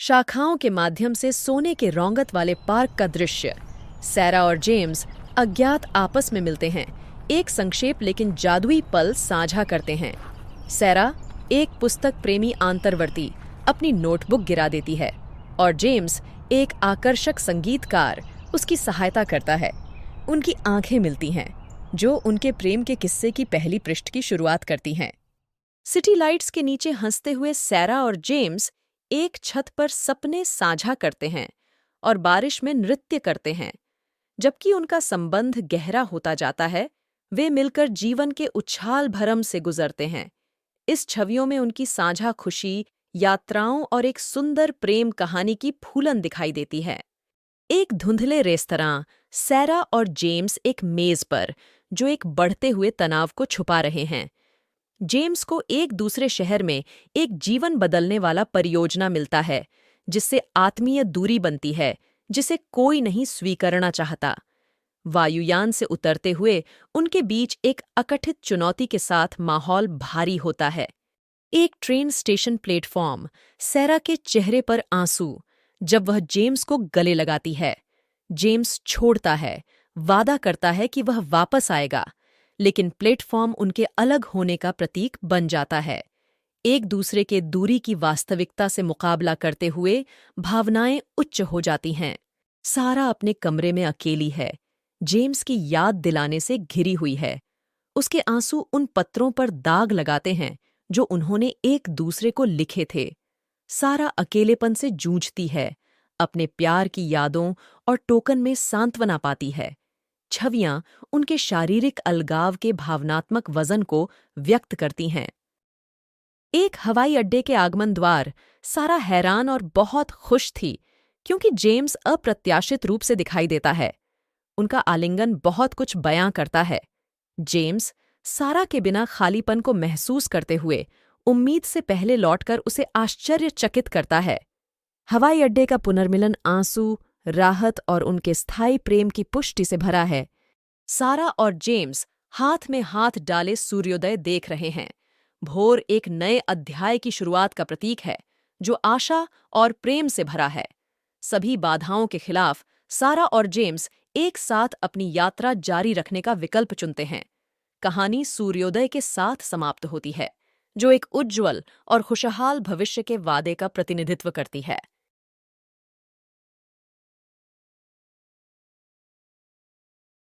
शाखाओं के माध्यम से सोने के रौंगत वाले पार्क का दृश्य। सैरा और जेम्स अज्ञात आपस में मिलते हैं, एक संक्षेप लेकिन जादुई पल साझा करते हैं। सैरा, एक पुस्तक प्रेमी आंतरवर्ती, अपनी नोटबुक गिरा देती है और जेम्स, एक आकर्षक संगीतकार, उसकी सहायता करता है। उनकी आंखें मिलती हैं, जो उनके प्रेम के किस्से की पहली पृष्ठ की शुरुआत करती हैं। सिटी लाइट्स के नीचे हंसते हुए सैरा और जेम्स एक छत पर सपने साझा करते हैं और बारिश में नृत्य करते हैं। जबकि उनका संबंध गहरा होता जाता है, वे मिलकर जीवन के उछाल भरम से गुजरते हैं। इस छवियों में उनकी साझा खुशी, यात्राओं और एक सुंदर प्रेम कहानी की फूलन दिखाई देती है। एक धुंधले रेस्तरां, सैरा और जेम्स एक मेज पर, जो एक बढ़ते हुए तनाव को छुपा रहे हैं। जेम्स को एक दूसरे शहर में एक जीवन बदलने वाला परियोजना मिलता है, जिससे आत्मीय दूरी बनती है, जिसे कोई नहीं स्वीकारना चाहता। वायुयान से उतरते हुए उनके बीच एक अकठित चुनौती के साथ माहौल भारी होता है। एक ट्रेन स्टेशन प्लेटफॉर्म, सैरा के चेहरे पर आंसू जब वह जेम्स को गले लगाती है। जेम्स छोड़ता है, वादा करता है कि वह वापस आएगा, लेकिन प्लेटफॉर्म उनके अलग होने का प्रतीक बन जाता है। एक दूसरे के दूरी की वास्तविकता से मुकाबला करते हुए भावनाएं उच्च हो जाती हैं। सारा अपने कमरे में अकेली है, जेम्स की याद दिलाने से घिरी हुई है। उसके आंसू उन पत्रों पर दाग लगाते हैं जो उन्होंने एक दूसरे को लिखे थे। सारा अकेलेपन से जूझती है, अपने प्यार की यादों और टोकन में सांत्वना पाती है। छवियां उनके शारीरिक अलगाव के भावनात्मक वजन को व्यक्त करती हैं। एक हवाई अड्डे के आगमन द्वार, सारा हैरान और बहुत खुश थी, क्योंकि जेम्स अप्रत्याशित रूप से दिखाई देता है। उनका आलिंगन बहुत कुछ बयां करता है। जेम्स, सारा के बिना खालीपन को महसूस करते हुए, उम्मीद से पहले लौटकर उसे आश्चर्यचकित करता है। हवाई अड्डे का पुनर्मिलन आंसू, राहत और उनके स्थायी प्रेम की पुष्टि से भरा है। सारा और जेम्स हाथ में हाथ डाले सूर्योदय देख रहे हैं। भोर एक नए अध्याय की शुरुआत का प्रतीक है, जो आशा और प्रेम से भरा है। सभी बाधाओं के खिलाफ सारा और जेम्स एक साथ अपनी यात्रा जारी रखने का विकल्प चुनते हैं। कहानी सूर्योदय के साथ समाप्त होती है, जो एक उज्ज्वल और खुशहाल भविष्य के वादे का प्रतिनिधित्व करती है।